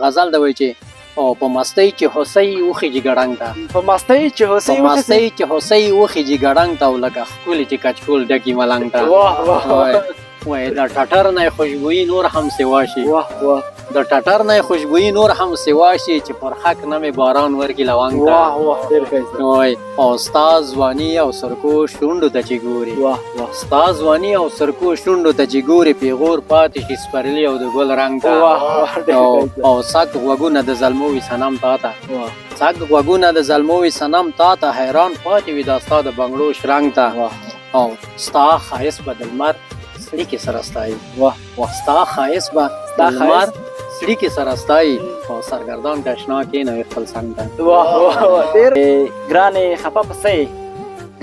غزل د وایي چې او په مستۍ چې هوسۍ وخیږي ګړنګ ته په مستۍ چې هوسۍ په مستۍ چې هوسۍ وخیږي ګړنګ ته او لکه ښکلې چې کچکول ډکي ملنګ ته واه واه وایي د ټټر نه خوشبويي نور هم سوا شي واه واه د ټټر نه خوشبويي نور هم سوا شي چې پر حق نه مې باران ورکي لونګ ته واه واه ډېر ښایسته وایي او ستا ځواني او سرکو شونډو ته چې ګوري واه واه ستا ځواني او سرکو شونډو ته چې ګوري پیغور پاتې شي سپرلي او د ګل رنګ ته واه واه ډېر ښایسته او سک غوږونه د زلمو وي صنم تا ته واه سک غوږونه د زلمو وي صنم تا ته حیران پاتې وي دا ستا د بنګړو شرنګ ته واه او ستا ښایست به د لمر سړي کې سره ستایي واه واه ستا ښایست به د لمر سړي کې سره ستایي او سرګردان که اشنا کښېنوي خپل څنګ ته واه واه ډېر ګرانې خفه پسې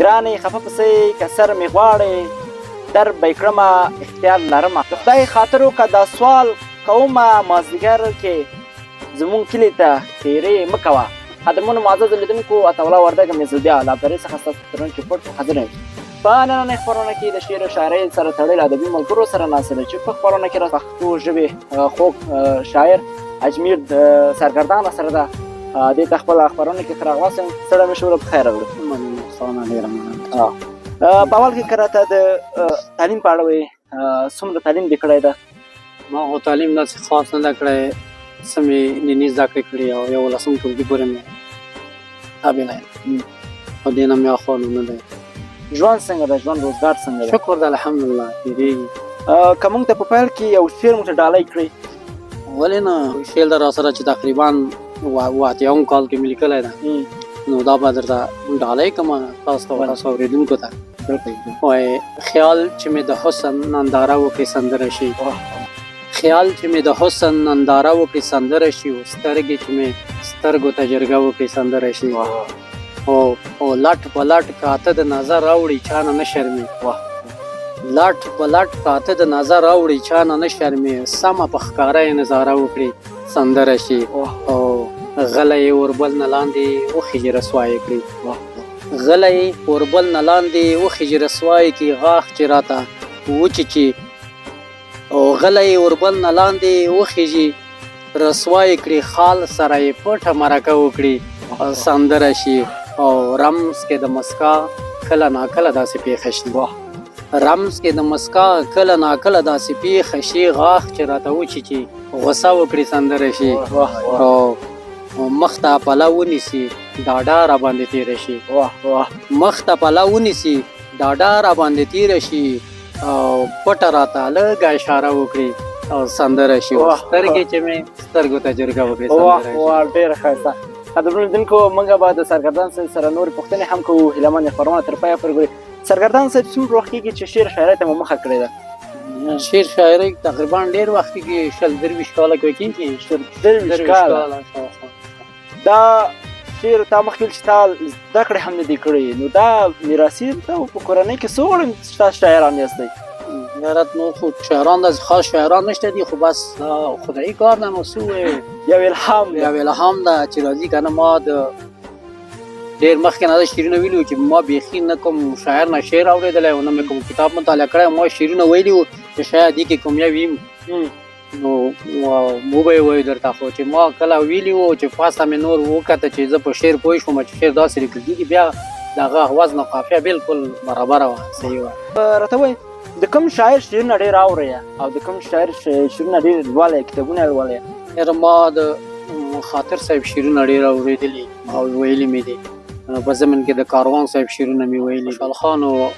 ګرانې خفه پسې که سر مې غواړې در به یې کړمه اختیار لرمه د خدای خاطر وکړه دا سوال کومه مازدیګر کې زمونږ کلي ته ښېرې مه کوه قدمونو معززو لیدونکو اتولا وردګ مې زه بیا له ابدارۍ څخه ستاسو په ترڅ کې پټ حاضر یم په نننۍ خپرونه کې د شعر او شاعرۍ سره تړلې ادبي ملګرو سره ناست یم چې په خپرونه کې د پښتو ژبې خوږ شاعر اجمیر سرګردانه سره ده دې ته خپله خپرونه کې ښه راغلاست یم ستړی مې شو په خیر راغلو مننه ستانه ډېره مننه په اول کې که راته د تعلیم په اړه وایي څومره تعلیم دې کړی ده ما خو تعلیم داسې خاص نه ده کړی څه مې دیني زده کړې کړي او 11 ټولګي پورې مې تابع نه یم او دې نه مې اخوا نوم نه دی ژوند څنګه ده ژوند روزګار څنګه ده شکر ده الحمدلله تېرېږي که موږ ته په پیل کې یو شعر موږ ته ډالۍ کړئ ولې نه شعر ده راسره چې تقریبا 88 کال کې مې لیکلی ده نو دا به درته ډالۍ کړمه تاسو ته تاسو اورېدونکو ته وایي خیال چې مې د حسن ننداره وکړي سندره شي خیال چې مې د حسن ننداره وکړي سندره شي او سترګې چې مې سترګو ته جرګه وکړي سندره شي او لټ په لټ کاته د نظر راوړي چا نه شرمي لټ په لټ کاته د نظر راوړي چا نه شرمي سمه په ښکاره یې نظاره وکړي سندره شي او غلی اوربل نه لاندې وخیږي رسوایي کړي غلی اوربل نه لاندې وخیږي رسوایي کړي غاښ چې راته وچیچي او غلی اوربل نه لاندې وخیږي رسوایي کړي خال سره یې پټه مرکه وکړي سندره شي او رمز کې د مسکا کله ناکله داسې پیښه شي رمز کې د مسکا کله ناکله داسې پیښه شي غاښ چې راته وچیچي غوسه وکړي سندره شي او مخ ته پله ونیسي ډاډه راباندې تېره شي مخ ته پله ونیسي ډاډه راباندې تېره شي او پټه راته لږه اشاره وکړي او سندره شي سترګې چې مې سترګو ته جرګه وکړي واه ډېره ښایسته قدرمنو لیدونکو موږ به د سرګردان صاحب سره نورې پوښتنې هم کوو هیله مند خپرونه تر پایه پورې ګورئ سرګردان صاحب څومره وخت کېږي چې شعر شاعرۍ ته مو مخه کړې ده شعر شاعرۍ تقریبا ډېر وخت کېږي 20-23 کاله کوي کېږي 23 کاله دا شعر تا مخکې چې تا زده کړې هم نه دي کړې نو دا میراثي ده او په کورنۍ کې څو غړي تاسو شاعران یاستئ یارت نو خو شاعران داسې خاص شاعران نشته دي خو بس خدایي کار ده نو څه ووایو یو الهام ده چې راځي که نه ما د ډېر مخکې نه دا شعرونه ویلي وو چې ما بیخي نه کوم شاعر نه شعر اورېدلی او نه مې کوم کتاب مطالعه کړی ما شعرونه ویلي وو چې شاید دې کې کوم یا ویم نو مو به یې وایو درته خو چې ما کله ویلي وو چې پاسته مې نور وکته چې زه په شعر پوه شوم چې شعر داسې لیکل کېږي بیا د هغه وزن او قافیه بالکل برابره وه صحیح وه راته وایي د کوم شاعر شعرونه ډېر اورئ او د کوم شاعر شعرونه ډېر لولئ کتابونه یې لولئ یاره ما د خاطر صاحب شعرونه ډېر اورېدلي او ویلي مې دي په زمن کې د کاروان صاحب شعرونه مې ویلي خوشحال خان او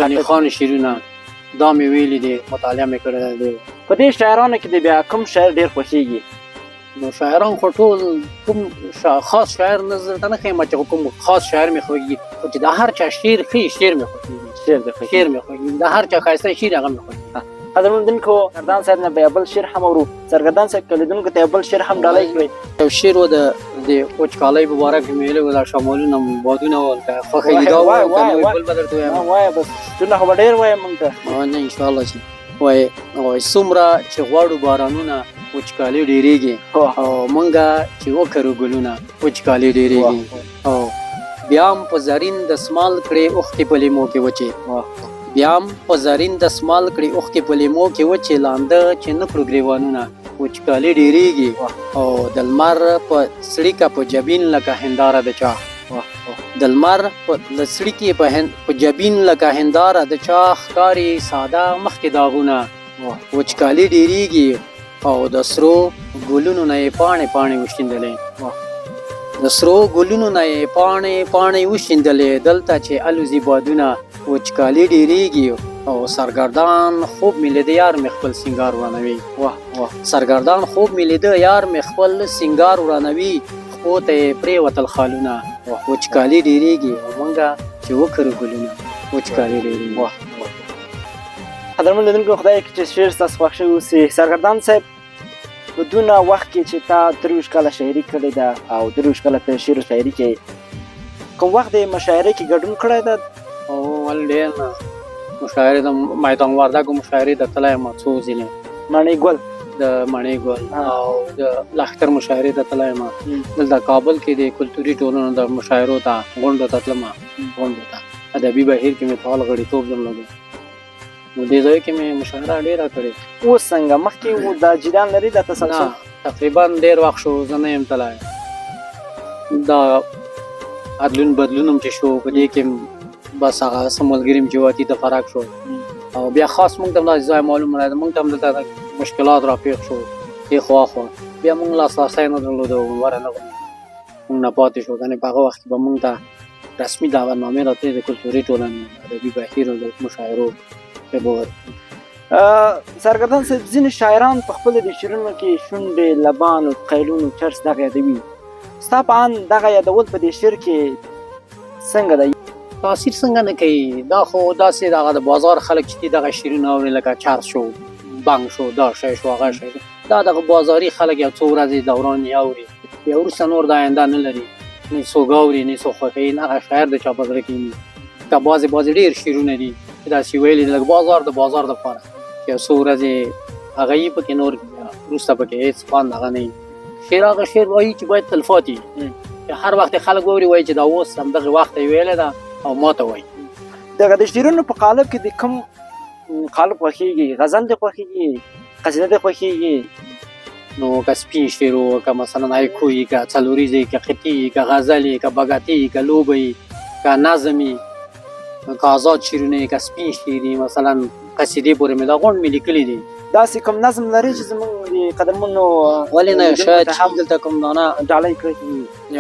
غني خان شعرونه دا مې ویلي دي مطالعه مې کړې دی په دې شاعرانو کې د بیا کوم شاعر ډېر خوښېږي نو شاعران خو ټول کوم خاص شاعر نه درته نه ښیم چې کوم خاص شاعر مې خوښېږي خو چې د هر چا شعر ښه شعر مې خوښېږي شعر مې خوښېږي د هر چا ښایسته شعر هغه مې خوښېږي قدرمنو لیدونکو سرګردان صاحب نه بیا بل شعر هم اورو سرګردان صاحب که لیدونکو ته بل شعر هم ډالۍ کړئ یو شعر و د وچکالۍ په باره کې مې ویلی و دا شمالونه بادونه ول که خوښېږي دا ووایم که نه وي بل به درته ووایم وایه بس شعرونه خو به ډېر وایم موږ ته نه انشاءالله چې وایي څومره چې غواړو بارانونه وچکالي ډېرېږي او موږ چې وکرو ګلونه وچکالي ډېرېږي او بیا هم په زرین دسمال کړې اوښکې په لیمو کې وچې بیا هم په زرین دسمال کړي اوښکې په لیمو کې وچې لانده چې نه کړو ګریوانونه وچکالي ډېرېږي او د لمر په څړیکه په جبین لکه هنداره د چا د لمر په څړیکې په جبین لکه هنداره د چا ښکاري ساده مخکې داغونه وچکالي ډېرېږي او د سرو ګلونو نه یې پاڼې پاڼې وشیندلې د سرو ګلونو نه یې پاڼې پاڼې وشیندلې دلته چې الوزي بادونه وچکالي ډېرېږي او سرګردان خوب مې لیده یار مې خپل سینګار ورانوي سرګردان خوب مې لیده یار مې خپل سینګار ورانوي خپو ته یې پرېوتل خالونه وچکالي ډېرېږي او موږ چې وکرو ګلونه وچکالي ډېرېږي. قدرمن لیدونکو خدای وکړي چې شعر ستاسو خوښ شوی اوسي. سرګردان صاحب په دونه وخت کې چې تا 23 کاله شاعري کړې ده او 23 کاله په شعر و شاعري کې کوم وخت د مشاعرې کې ګډون کړی ده؟ او ول ډېر نه مشاعرې د میدان وردګو مشاعرې ته تللی یم څو ځینې مڼې ګل د مڼې ګل او د لښکر مشاعرې ته تللی یم دلته کابل کې د کلتوري ټولنو د مشاعرو ته غونډو ته تلم غونډو ته ادبي بهیر کې مې فعال غړیتوب درلودو نو دې ځای کې مې مشاعره ډېره کړې. اوس څنګه مخکې دا جریان لري دا تسلسل؟ تقریبا ډېر وخت شو زه نه یم تللی دا ادلون بدلون هم چې شو په دې کې بس هغه څه ملګري م چې وتي ته فرق شو او بیا خاص موږ ته هم داسې ځای معلوم نه دی موږ ته هم دلته مشکلات راپېښ شو دې خوا خوا بیا موږ لاسرسی نه درلودو وره نه موږ نه پاتې شو کنې په هغه وخت کې به موږ ته رسمي دعوتنامې راتلې د کلتوري ټولنې ادبي بهیر او د مشاعرو سرګردان صاحب ځینې شاعران په خپلو د شعرونو کې شونډې لبان او قیلون او چرس دغه یادوي ستا په اند دغه یادول په دې شعر کې څنګه دی؟ تاثیر څنګه نه کوي دا خو داسې دغه د بازار خلک چې دغه شعرونه اوري لکه چرس شو بنګ شو دا شی شو هغه شی دا دغه بازاري خلک یو څو ورځې دوران یې اوري بیا وروسته نور د آینده نه لري نه څوک اوري نه څوک خوښوي نه هغه شاعر د چا په زړه کې که بعضې ډېر شعرونه دي داسې ویلي لکه بازار دپاره یو څو ورځې هغه یې پکې نور وروسته پکې هېڅ خوند هغه نه وي شعر هغه شعر وایي چې باید تلفاتي چې هر وخت خلک واوري وایي چې دا اوس همدغه وخت یې ویلی ده او ماته وایي. دغه د شعرونو په قالب کې د کوم قالب خوښېږي؟ غزل دې خوښېږي؟ قصیده دې خوښېږي؟ نو که سپین شعر و که مثلا هایکو وي که څلوریز وي که قطعي وي که غزل وي که بګتي وي که لوبه وي که نظم وي که آزاد شعرونه وي که سپین شعر وي مثلا قصیدې پورې مې دا غونډ مې لیکلي دي. داسې کوم نظم لري چې زموږ د قدرمنو ولې نه شاید چې دلته کوم دانه ډالۍ کړی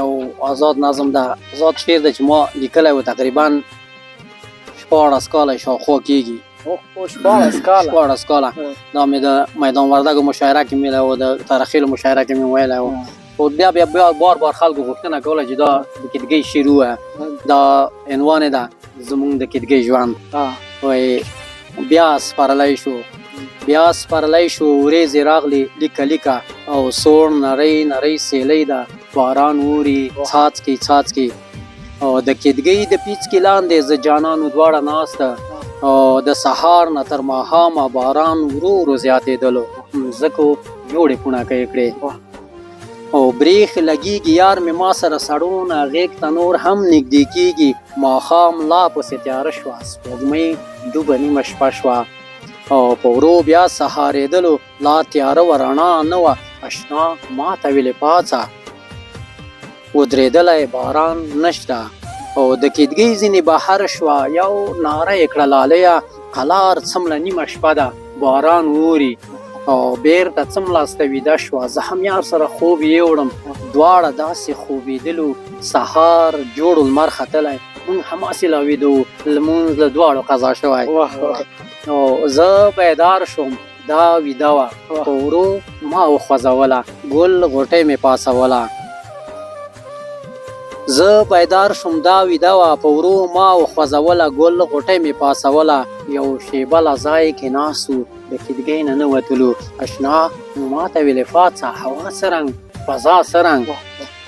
یو آزاد نظم ده آزاد شعر ده چې ما لیکلی و تقریبا 14 کاله شاوخوا کېږي 14 کاله دا مې د میدان وردګو مشاعره کې مې و د تاریخیلو مشاعره کې مې ویلی و خو بیا بار خلکو غوښتنه کوله چې دا د کیدګۍ شعر ووایه دا عنوان یې ده زموږ د کیدګۍ ژوند وایي بیا سپارلی شو ورېځې راغلې لیکه او سوړ نری سیلی ده باران اوري څاڅکي او د کیدګۍ د پیڅکې لاندې زه جانانو دواړه ناسته او د سهار نه تر ماښامه باران ورو زیاتېدلو مځکو جوړې پوڼکۍ کړې او بریښ لګېږي یار مې ما سره سړونه غېږ ته نور هم نږدې کېږي ماښام لا پسې تیاره شوه سپوږمۍ ډوبه نیمه شپه شوه او په ورو بیا سهارېدلو لا تیاره و رڼا نه وه اشنا ما ته ویلې پاڅه ودرېدلی باران نشته او د کیدګۍ ځینې بهر شوه یو ناره یې کړه لالیه قلار څمله نیمه شپه ده باران اوري او بیرته څملاسته ویده شوه زه هم یار سره خوب یوړم دواړه داسې خوبېدلو سهار جوړ لمر ختلی مونږ هماسې لا ویده وو لمونځ له دواړو قضا شوی نو زه بیدار شوم دا ویده وه په ورو ما وخوځوله ګل غوټۍ مې پاسوله زه بیدار شوم دا ویده وه په ورو ما وخوځوله ګل غوټۍ مې پاسوله یو شیبه له ځای کې ناست وو د کیدګۍ نه نه وتلو اشنا ما ته ویلې پاڅه هوا څه رنګ فضا څه رنګ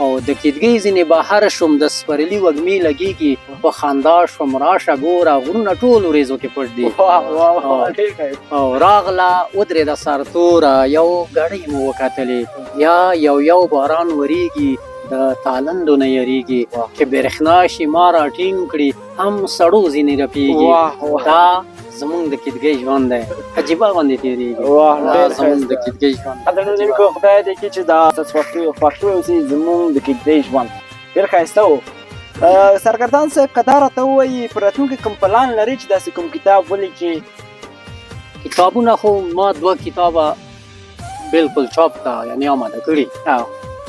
او د کیدګۍ ځینې بهر شوم د سپرلي وږمې لګېږي په خندا شوم راشه ګوره غرونه ټول وریځو کې پټ دي او راغله ودرېده سرتوره یو ګړۍ مو وکتلې یا یو باران وریږي د تالندو نه یریږي چې برېښنا شي ما راټینګ کړي هم سړو ځینې رپېږي دا زمونږ د کیدګۍ ژوند دی عجیبه غوندې تېرېږي دا زمونږ د کیدګۍ ژوند قدرمن خدای دې کړي چې دا ستاسو خوښي اوسي زمونږ د کیدګۍ ژوند ډېر ښایسته و. سرګردان صاحب که دا راته ووایي په راتلونکي کوم پلان لري چې داسې کوم کتاب ولیکي؟ کتابونه خو ما 2 کتابه بالکل چاپ ته یعنې آماده کړي.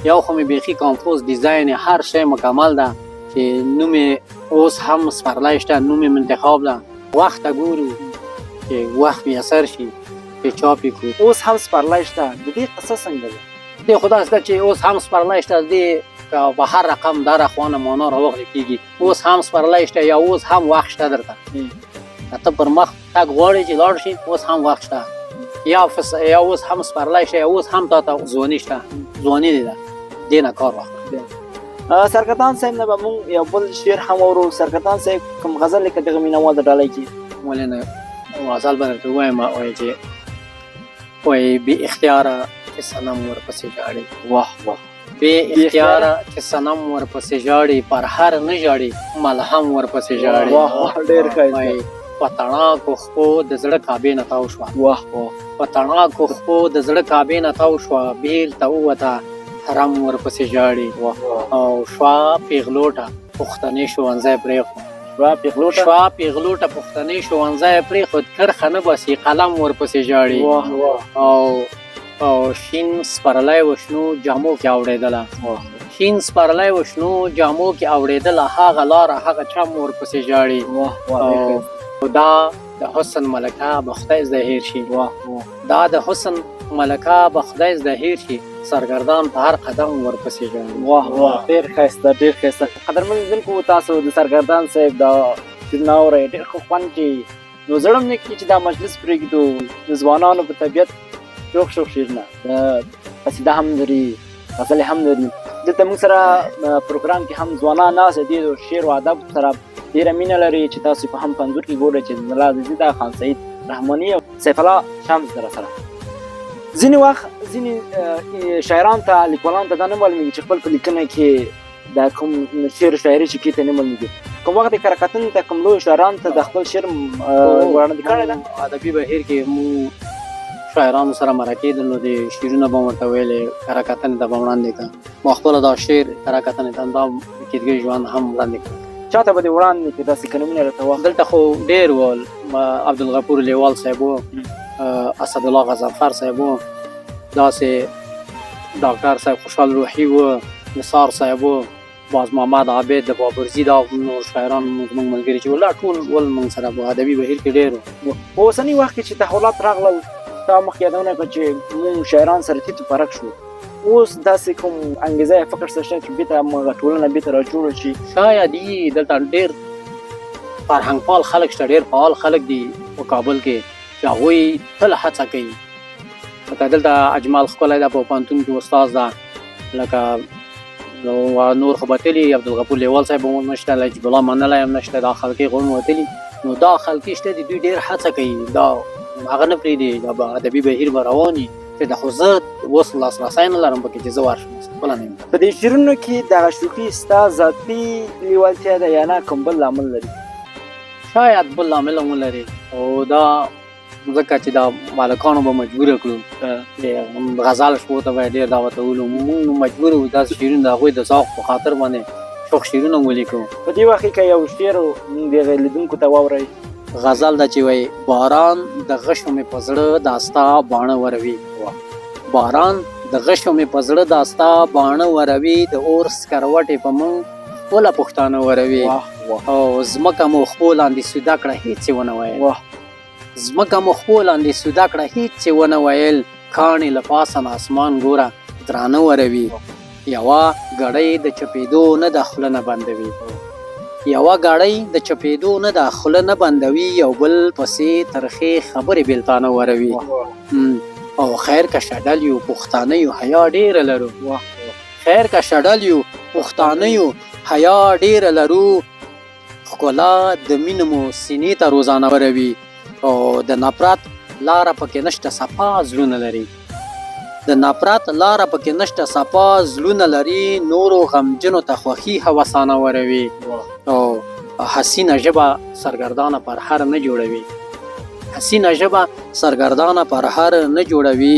یو خو مې بیخي کامپوز ډیزاین هر شی مکمل ده چې نوم یې اوس هم سپرلی شته، نوم یې منتخاب ده. وخت ته ګورو چې وخت میسر شي چې چاپ یې کړو. اوس هم سپرلی شته، د دې قصه څنګه ده؟ دې خو داسې ده چې اوس هم سپرلی شته، دې په هر رقم دا رخوانه معنا راوغلی کېږي. اوس هم سپرلی شته یا اوس هم وخت شته درته که ته پر مخ تګ غواړې چې لاړ شي اوس هم وخت شته، یا اوس هم سپرلی شته یا اوس هم تا ته ځواني شته. ځواني دې ده دې نه کار واخله. سرګردان صاحب نه به مونږ یو بل شعر هم اورو. سرګردان صاحب کوم غزل لیکه دغه مینهوال د ډالۍ کې؟ ولې نه غزل به درته ووایم. وایي چې وایي بې اختیاره چې صنم ورپسې ژاړي. واه واه. بې اختیاره چې صنم ورپسې ژاړي، پر هر نه ژاړي ملهم ورپسې ژاړي. واه ډېر ښایسته. په تڼاکو خپو د زړه کعبې نه تاو شوه. واه واه. په تڼاکو خپو د زړه کعبې نه تاو شوه، بیل ته ووته حرم ورپسې ژاړي. او شوه پیغلوټه پښتنې ښوونځی پرېښود. شوه پیغلوټه پښتنې ښوونځی پرېښود، کرښه نه باسي قلم ورپسې ژاړي. او شین سپرلی و شنو جامو کې اورېدله، شین سپرلی و شنو جامو کې اورېدله، هغه لاره هغه چم ورپسې ژاړي. او دا د حسن ملکه به خدای زده هېر شي. دا د حسن ملکه به خدای زده هېر شي، سرګردان په هر قدم ورپسې ژاړي. واه واه ډېر ښایسته ډېر ښایسته. قدرمن لیدونکو تاسو د سرګردان صاحب دا شعرونه اورئ، ډېر ښه خوند کوي. نو زړه مې نه کېږي چې دا مجلس پرېږدو. د ځوانانو په طبیعت شوق شعرونه، قصیده هم لري، غزل هم لري. دلته موږ سره پروګرام کې هم ځوانان ناست دي د شعر و ادب سره ډېره مینه لري چې تاسو په هم په انځور کې ګورئ چې ملا عزیزي ده، خان سعید رحماني او سیف الله شمس در سره. ځینې وخت ځینې شاعران ته لیکوالان ته دا نه معلومېږي چې خپل په لیکنه کې دا کوم شعر شاعري چې کېته نه معلومېږي. کوم وخت کره کتنې ته کوم لوی شاعران ته د خپل شعر وړاندې کړی ده؟ ادبي بهیر کې مو شاعرانو سره مرکې درلودې، شعرونه به ورته ویلې، کره کتنې ته به وړاندې کړه. ما خپله دا شعر کره کتنې ته دا کیدګۍ ژوند هم وړاندې کړه. چاته به دې وړاندې کړې داسې کلمونه راته ووایه؟ دلته خو ډېر ول، عبدالغفور لیوال صاحب و، اسدالله غضنفر صاحب و، داسې ډاکټر صاحب خوشحال روحي و، نثار صاحب و، باز محمد عابد د بابرزي، دا نور شاعران زموږ ملګري چې ولا ټول ول موږ سره په ادبي بهیر کې ډېر و. په اوسني وخت کې چې تحولات راغلل، تا مخکې یادونه کړه چې موږ شاعران سره تیت و پرک شو، اوس داسې کوم انګېزه یا فکر شته چې بېرته موږ ټولنه بېرته راجوړه شي؟ شاید یي دلته ډېر فرهنګپال خلک شته، ډېر فعال خلک دي په کابل کې چې هغوی تل هڅه کوي. لکه دلته اجمال ښکلی ده په پوهنتون کې استاد ده، لکه نور خو به تلي عبدالغفور لیوال صاحب هم نشته، نجیب الله منلی هم نشته، دا خلقي غوڼ وتلي. نو دا خلقي شته دي، دوی ډېر هڅه کوي، دا هغه نه پرېږدي، دا به ادبي بهیر به روان وي. چې د خو زه اوس لاسرسی نه لرم پکې چې زه ورشم خپله نه یم. په دې شعرونو کې دغه شوخي ستا ذاتي لیوالتیا ده یا نه کوم بل لامل لري؟ شاید بل لامل هم ولري، او دا ځکه چې دا مالکانو به مجبوره کړو، غزل شپو ته به یې ډېر دعوت ولو، موږ مجبور وو داسې شعرونه د هغوی د ذوق په خاطر باندې شوق شعرونه ولیکو. په دې وخت کې که یو شعر موږ د لیدونکو ته واورئ؟ غزل ده چې وایي باران د غشو مې په زړه دا ستا باڼه وروي، باران د غشو مې په زړه دا ستا باڼه وروي، د اور سکروټې په موږ خپله پښتانه وروي، او ځمکه مو خپو لاندې سوده کړه هېڅ یې ونه ویل، ځمکه مو خپو لاندې سوده کړه هېڅ یې ونه ویل، کاڼې له پاسه نه اسمان ګوره درانه وروي، یوه ګړۍ د چپېدو نه د خوله نه بندوي، یوه ګړۍ د چپېدو نه د خوله نه بندوي، یو بل پسې ترخې خبرې بېلتانه وروي، او خیر که شډل یو پښتانه یو حیا ډېره لرو، خیر که شډل یو پښتانه یو حیا ډېره لرو، ښکلا د مینې مو سینې ته روزانه وروي، او د نفرت لاره پکې نشته صفا زړونه لري، د نفرت لاره پکې نشته صفا زړونه لري نورو غمجنو ته خوښي هوسانه وروي او حسینه ژبه سرګردانه پر هر نه جوړوي حسینه ژبه سرګردانه پر هر نه جوړوي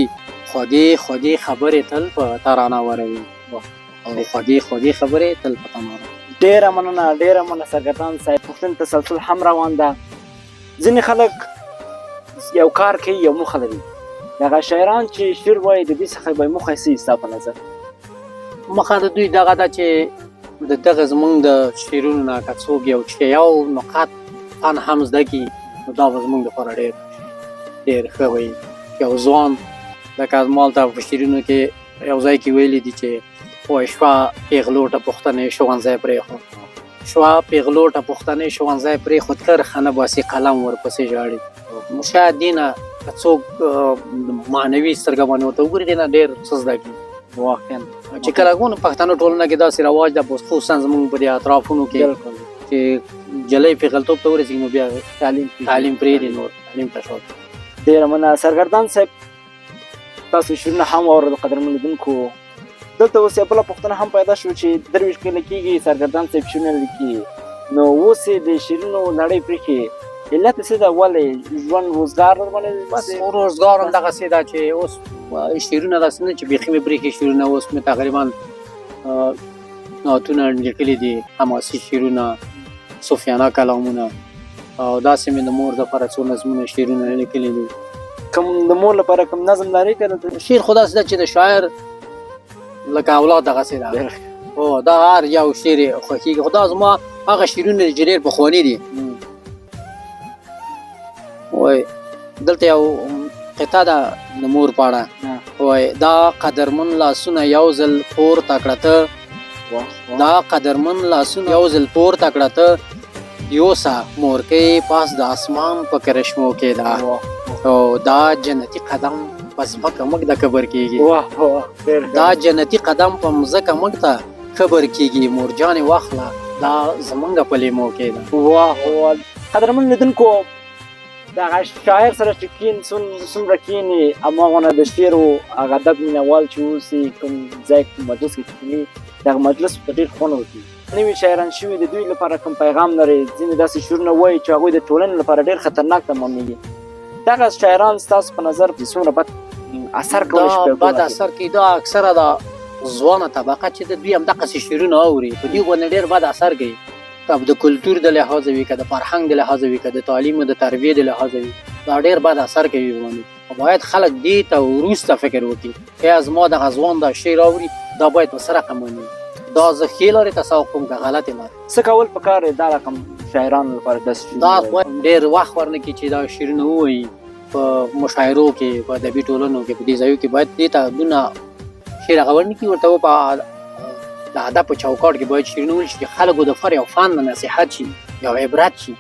خوږې خوږې خبرې تل په ترانه وروي او خوږې خبرې تل په ترانه. ډیره مننه سرګردان صاحب. پښتون تسلسل هم روان ده. ځینې خلک یو کار کوي یو موخه لري. دغه شاعران چې شعر وایي د دې څخه به یې موخه څه ستا په نظر؟ موخه د دوی دغه ده چې د دغه زموږ د شعرونو نه که څوک یو نقاط فن هم زده کړي نو دا به زموږ دپاره ډېر ښه وي. یو ځوان لکه زما هلته په شعرونو کې یو ځای کې ویلي دي چې وایي شوه پیغلوټه پښتنې ښوونځی پرېښود شوه پیغلوټه پښتنې ښوونځی پرېښود کرښه نه باسي قلم ورپسې ژاړي. شاید دې نه که څوک معنوي سترګه باندې ورته وګوري دې نه ډېر څه زده کړي. واقعا چې کله ګورو پښتنو ټولنه کې داسې رواج ده خصوصا زموږ په دې اطرافونو کې چې جلۍ پیغلتوب ته ورسېږي نو بیا تعلیم پرېږدي نور تعلیم ته شوق. ډېره مننه سرګردان صاحب. تاسو شعرونه هم واورېدل قدرمنو لیدونکو. دلته اوس یو بله پوښتنه هم پیدا شو چې 23 کاله کېږي سرګردان صاحب شعرونه لیکي نو اوس یې د شعرونو نړۍ پرېښې علت یې څه ده؟ ولې ژوند روزګار بس روزګار هم دغسې ده چې اوس شعرونه داسې نه چې بیخي مې پرېښي شعرونه اوس مې تقریبا نعتونه لیکلي دي حماسي شعرونه صوفیانه کلامونه او داسې مې د مور دپاره څو نظمونه شعرونه لیکلي دي. کوم د مور لپاره کوم نظم لري که شعر خو داسې ده چې د شاعر لکه اولاد دغسې ده او دا هر یو شعر یې خوښېږي خو دا زما هغه شعرونه دي چې ډېر پخواني دي. وای دلته یو قطعه ده د مور په اړه وای دا قدرمن لاسونه یو ځل پورته کړه ته دا قدرمن لاسونه یو ځل پورته کړه ته یوسه مورکۍ پاس د اسمان په کرشمو کې ده او دا جنتي قدم په ځمکه موږ ته قبر کېږي دا جنتي قدم په مځکه موږ ته قبر کېږي مورجانې واخله دا زمونږ په لیمو کې ده. واه قدرمن لیدونکو دغه شاعر سره چې څومره کښېني هماغونه د شعر او هغه ادب مینهوال چې اوسي کوم ځای مجلس کې چې کښېني دغه مجلس ته ډېر خوند ورکوي. نوي شاعران شوي د دوی لپاره کوم پیغام لري؟ ځینې داسې شعرونه وایي چې هغوی د ټولنې لپاره ډېر خطرناک تمامېږي. دغه شاعران ستاسو په نظر څومره بد اثر کولی شي؟ بد اثر کوي دا اکثره دا ځوانه طبقه چې د دوی همدغسې شعرونه اوري په دوی باندې ډېر بد اثر کوي. که د کلتور د لحاظه وي که د فرهنګ د لحاظه وي که د تعلیم او د تربیې د لحاظه وي دا ډېر بد اثر کوي باندې. باید خلک دې ته وروسته فکر وکړي یا زما دغه ځوان دا شعر اوري دا باید په څه رقم ونیي دا زه ښې لارې ته سوق کوم که غلطې لارې څه کول پکار دی دا رقم شاعرانو لپاره داسې دا باید ډېر وخت ورنه کړي چې دا شعرونه ووایي په مشاعرو کې په ادبي ټولنو کې په دې ځایو کې باید دې ته دونه شعر هغه ورنه کړي ورته په د ادب په چوکاټ کې باید شعرونه وویل شي چې خلکو دپاره یو فن د نصیحت شي یو عبرت شي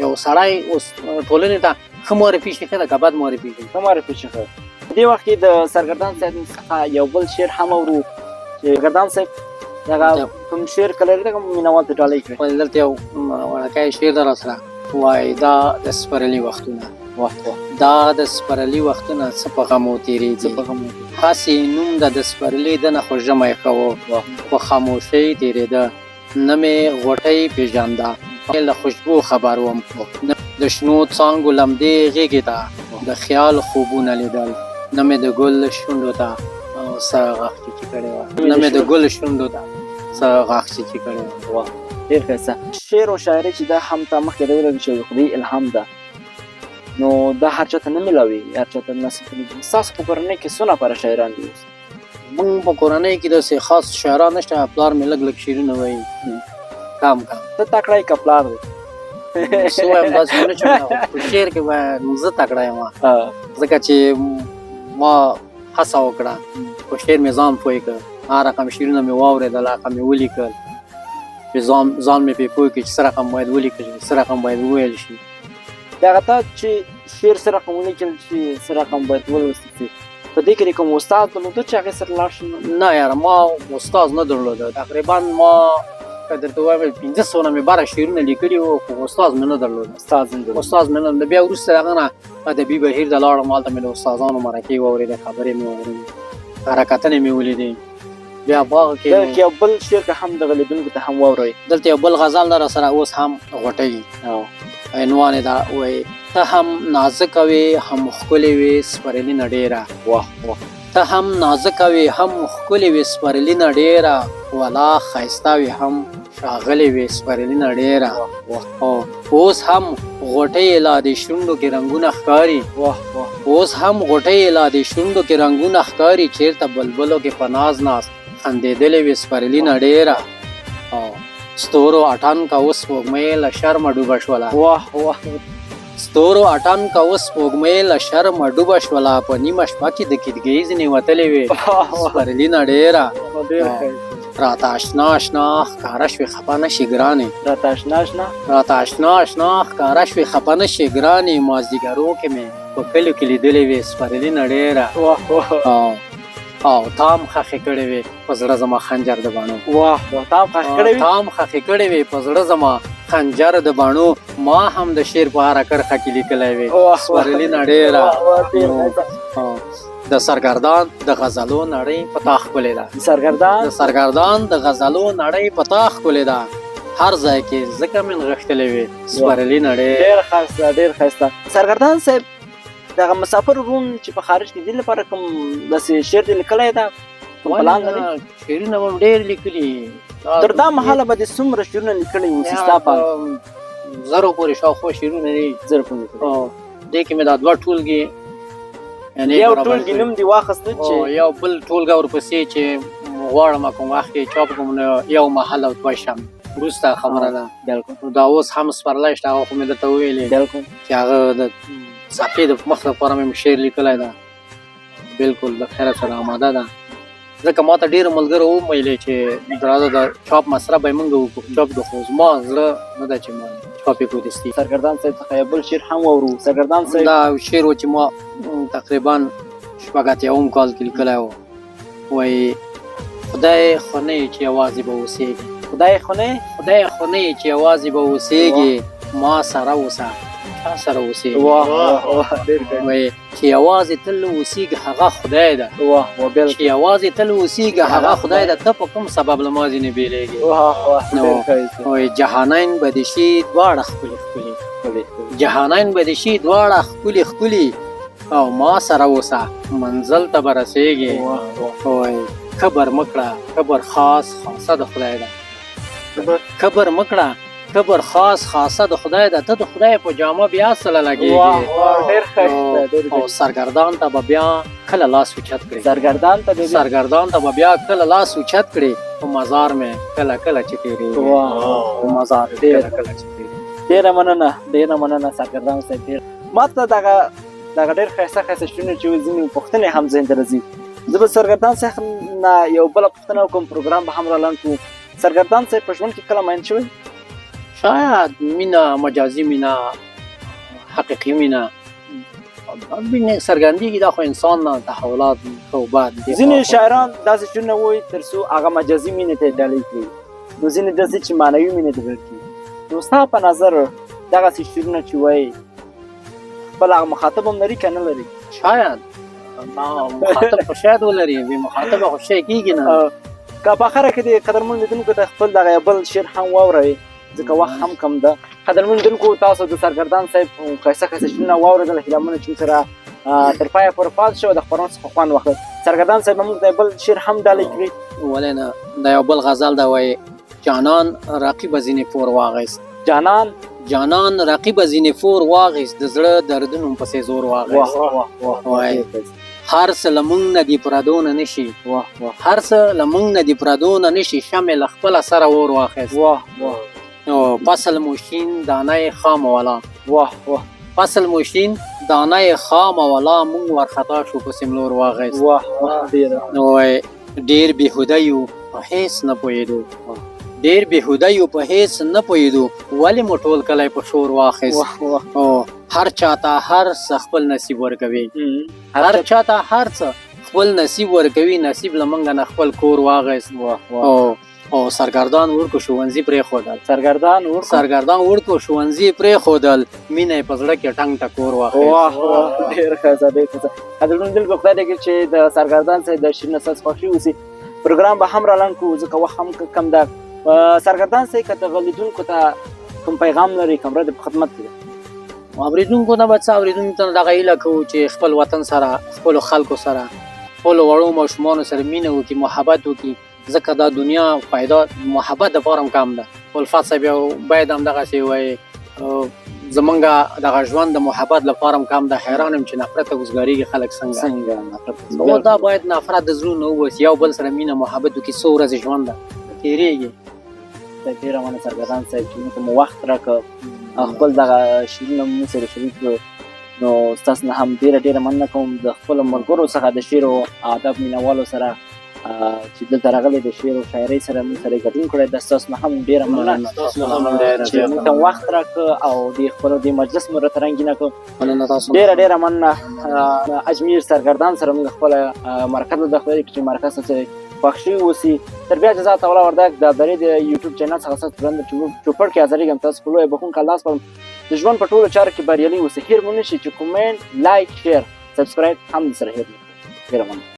یو سړی اوس ټولنې ته ښه معرفي شي ښه ده که بد معرفي شي ښه معرفي شي ښه. په دې وخت کې د سرګردان صاحب څخه یو بل شعر هم اورو چې سرګردان صاحب دغه کوم شعر کله لري کوم مینوال ته ډالۍ کړي؟ دلته یو وړوکی شعر ده راسره وایي دا د سپرلي وختونه دا د سپرلي وختونه څه په غمو تېرېږي هسې نوم ده د سپرلي دنه خو ژمی ښه و په خاموشۍ تېرېده نه مې غوټۍ پېژانده له خوشبو خبر وم د شنو څانګو لمدې غېږې ته د خیال خوبونه لیدل نه مې د ګل شونډو ته څه غاښچیچي کړې وه نه مې د ګل شونډو ته څه غاښچیچي کړې وه. ډېر ښایسته. شعر او شاعري چې دا هم تا مخکې راویل چې د خدای الهام ده نو دا هر چاته نه میلاوي هر چاته نصیب کېږي. ستاسو په کورنۍ کې څو نفره شاعران دي اوس؟ موږ په کورنۍ کې داسې خاص شاعران نشته پلار مې لږ لږ شعرونه وایي کم ته تکړه یې که پلار دی؟ څه وایم داسې ونه چې په شعر کې به زه تکړه یم ځکه چې ما هڅه وکړه په شعر مې ځان پوه کړ هر رقم شعرونه مې واورېدل هغه مې ولیکل چې ځان مې پرې پوه کړي چې څه رقم باید ولیکل شي څه رقم باید وویل شي. دغه ته چې شعر څه رقم ولیکل شي څه رقم باید ولوستل شي په دې کې کوم استاد درلوده چې هغې سره لاړ شي؟ نه یاره ما استاد نه درلوده تقریبا ما که درته ووایم 500 نه مې باره شعرونه لیکلي وو خو استاد مې نه درلوده استاد مې نه بیا وروسته د هغه نه ادبي بهیر ته لاړم هلته مې د استادانو مرکې واورېدې خبرې مې واورېدې حرکتونه مې ولیدې بیا باغ دلته کې یو بل شعر که هم دغه لیدونکو ته هم واوروئ. دلته یو بل غزل ده راسره اوس هم غوټوي عنوان یې دا وایي ته هم نازکه وې هم ښکلې وې سپرلینه ډېره واه واه ته هم نازکه وې هم ښکلې وې سپرلینه ډېره ولا ښایسته وې هم ښاغلې وې سپرلینه ډېره اوس هم غوټۍ لا د شونډو کې رنګونه ښکاري اوس هم غوټۍ لا د شونډو کې رنګونه ښکاري چېرته بلبلو کې په ناز ناز خندېدلې وې سپرلینه ډېره ستورو اټن کا اوس سپوږمۍ له شرمه ډوبه شوله ستورو اټن کا اوس سپوږمۍ له شرمه ډوبه شوله په نیمه شپه کې د کیدګۍ ځینې وتلې وې سپرلینه ډېره راته اشنا اشنا ښکاره شوې خفه نه شي ګرانې راته اشنا اشنا راته اشنا اشنا ښکاره شوې خفه نه شي ګرانې مازدیګرو کې مې په کلیو کې لیدلې وې سپرلینه ډېره او تام خښې کړې وې په زړه زما خنجر د باڼو تام خښې کړې وې په زړه زما خنجر د باڼو ما هم د شعر په هره کرښه کې لیکلی وې سپرلینه ډېره د سرګردان د غزلو نړۍ په تا ښکلې ده د سرګردان د غزلو نړۍ په تا ښکلې ده هر ځای کې ځکه مې نغښتلې وې سپرلینه ډېر ښایسته ډېر ښایسته. سرګردان صاحب دغه مسافر ورون چې په خارج کې دې لپاره کوم داسې شعر دې لیکلی ده کوم پلان لري؟ شعرونه به م ډېر لیکلي تر دا مهاله به دې څومره شعرونه لیکلي وو چې ستا په زرو پورې شاوخوا شعرونه دي زر پورې لیکلي دې کې مې دا دوه ټولګې یو ټولګي نوم دې واخیسته چې یو بل ټولګه ورپسې چې غواړم کوم وخت کې چاپ کوم نو یو محل او دوه شم وروسته خبره ده بالکل دا اوس هم سپرلی شته هغه خو مې درته وویلې بالکل چې هغه د صفحې د مخ لپاره مې شعر لیکلی ده بالکل د خیره سره آماده ده ځکه ما ته ډېرو ملګرو وویلې چې راځه د چاپ مسره به یې موږ وکړو چاپ د خو زما زړه نه ده چې ما چاپ یې کړو دستي. سرګردان صاحب څخه یو بل شعر هم واورو. سرګردان صاحب دا شعر و چې ما تقریبا شپږ اتیاوم کال کې لیکلی و وایي خدای خو نه یې چې یوازې به اوسېږي خدای خو نه یې چې یوازې به اوسېږي ما سره اوسه چا سره اوسېږي وایي چې یوازې تل اوسېږي هغه خدای ده چې یوازې تل اوسېږي هغه خدای ده ته په کوم سبب له ما ځینې بېلېږي وایي جهانین به دې شي دواړه ښکلي ښکلي جهانین به دې شي دواړه ښکلي ښکلي او ما سره اوسه منزل ته به رسېږي وایي کبر مه کړه کبر خاص خاصه د خدای ده کبر مه کړه کبر خاص خاصه د خدای ده ته د خدای په جامه بیا سله لګېږي او سرګردان ته به بیا کله لاس اوچت کړي سرګردان ته به بیا کله لاس اوچت کړي په مزار مې کله کله چې تېرېږي په مزار کله کله چې تېرېږي. ډېره مننه سرګردان صاحب. ډېر ما ته دغه ډېر ښایسته ښایسته شعرونه چې ځینې پوښتنې هم ذهن ته راځي. زه به سرګردان صاحب نه یو بله پوښتنه وکړم پروګرام به هم را لنډ کړو. سرګردان صاحب په ژوند کې کله مین شوی؟ شاید مینه مجازي مینه حقیقي مینه څرګندېږي دا خو انسان نه تحولات ښه بد ځینې شاعران داسې شعرونه وایي تر څو هغه مجازي مینې ته یې ډالۍ کړي نو ځینې داسې چې معنوي مینې ته ډالۍ کړي. نو ستا په نظر دغسې شعرونه چې وایي خپل هغه مخاطب هم لري که نه لري؟ شاید مخاطب خو شاید ولري بې مخاطبه خو شی کېږي نه. که په اخره کې د قدرمنو لیدونکو ته خپل دغه یو بل شعر هم واوروئ ځکه وخت هم کم ده. قدرمنو لیدونکو تاسو د سرګردان صاحب ښایسته ښایسته شعرونه واورېدل هیله منه چې موږ سره تر پایه پورې پاتې شو د خپرونې څخه خوند واخلئ. سرګردان صاحب موږ ته یو بل شعر هم ډالۍ کړي. ولې نه دا یو بل غزل ده وایي جانان رقیبه ځینې پور واغیست جانان رقیبه ځینې فور واغیست د زړه دردونو پسې زور واغیست وایي هر څه له موږ نه دي پردو نه نشي هر څه له موږ نه دي پردو نه نشي شمع له خپله سره اور واخیست فصل موشین دانه خام والا فصل موشین دانه خام والا موږ ورخطا شو په سملور واغیست وایي ډېر بېهوده یو په هېڅ نه پوهېدو ډېر بېهوده یو په هېڅ نه پوهېدو ولې مو ټول کلی په شور واخیست هر چاته هر څه خپل نصیب ورکوي هر چاته هر څه خپل نصیب ورکوي نصیب له موږ نه خپل کور واغیست او سرګردان ورکو ښوونځي پرېښودل. سرګردان ورکو ښوونځي پرېښودل، مینه یې په زړه کې ټنګ ټکور واخیست. واه ډېر ښه ډېر ښه. قدرمنو خدای دې کړي چې د سرګردان صاحب د شیرین اساس خوښي اوسي. پروګرام به هم رالنډ کړو ځکه وخت هم کم ده. سرګردان صاحب که دغه لیدونکو ته کوم پیغام لري کمره د په خدمت کې ده؟ اورېدونکو ته به څه اورېدونکو ته دغه هیله کوو چې خپل وطن سره، خپلو خلکو سره، خپلو وړو ماشومانو سره مینه وکړي، محبت وکړي، ځکه دا دنیا پیدا محبت دپاره هم کم ده. الفت صاحب یو باید هم دغسې وایي زمونږ دغه ژوند د محبت لپاره هم کم ده. حیران یم چې نفرت او وزګارېږي خلک څنګه. نو دا باید نفرت د زړونو ووځي، یو بل سره مینه محبت وکړي. څو ورځې ژوند ده تېرېږي. ډېره مننه سرګردان صاحب چې موږ ته مو وخت راکړ، خپل دغه شعرونه مو سره شریک کړو. نو ستاسو نه هم ډېره مننه کوم د خپلو ملګرو څخه د شعر او ادب مینهوالو سره چې دلته راغلي د شعر او شاعرۍ سره موږ سره ګډون کړی ده. ستاسو نه هم ډېره مننه چې موږ ته وخت راکړه او د خپلو دې مجلس مو راته رنګینه کړ. ډېره مننه. اجمیر سرګردان سره موږ خپله مرکه ده خدای دې کړي چې مرکه څه خوښ شوي اوسي. تر بیا جزات الله وردګ د برې د یوټیوب چینل څخه ستاسو په چوپړ کې حاضرېږم. تاسو په لویه بخښونکي الله سپارم. د ژوند په ټولو چارو کې بریالي اوسئ. هېر مو نه شي چې کومنټ، لایک، شیر، سبسکرایب هم سره هېر نه کړئ. ډېره مننه.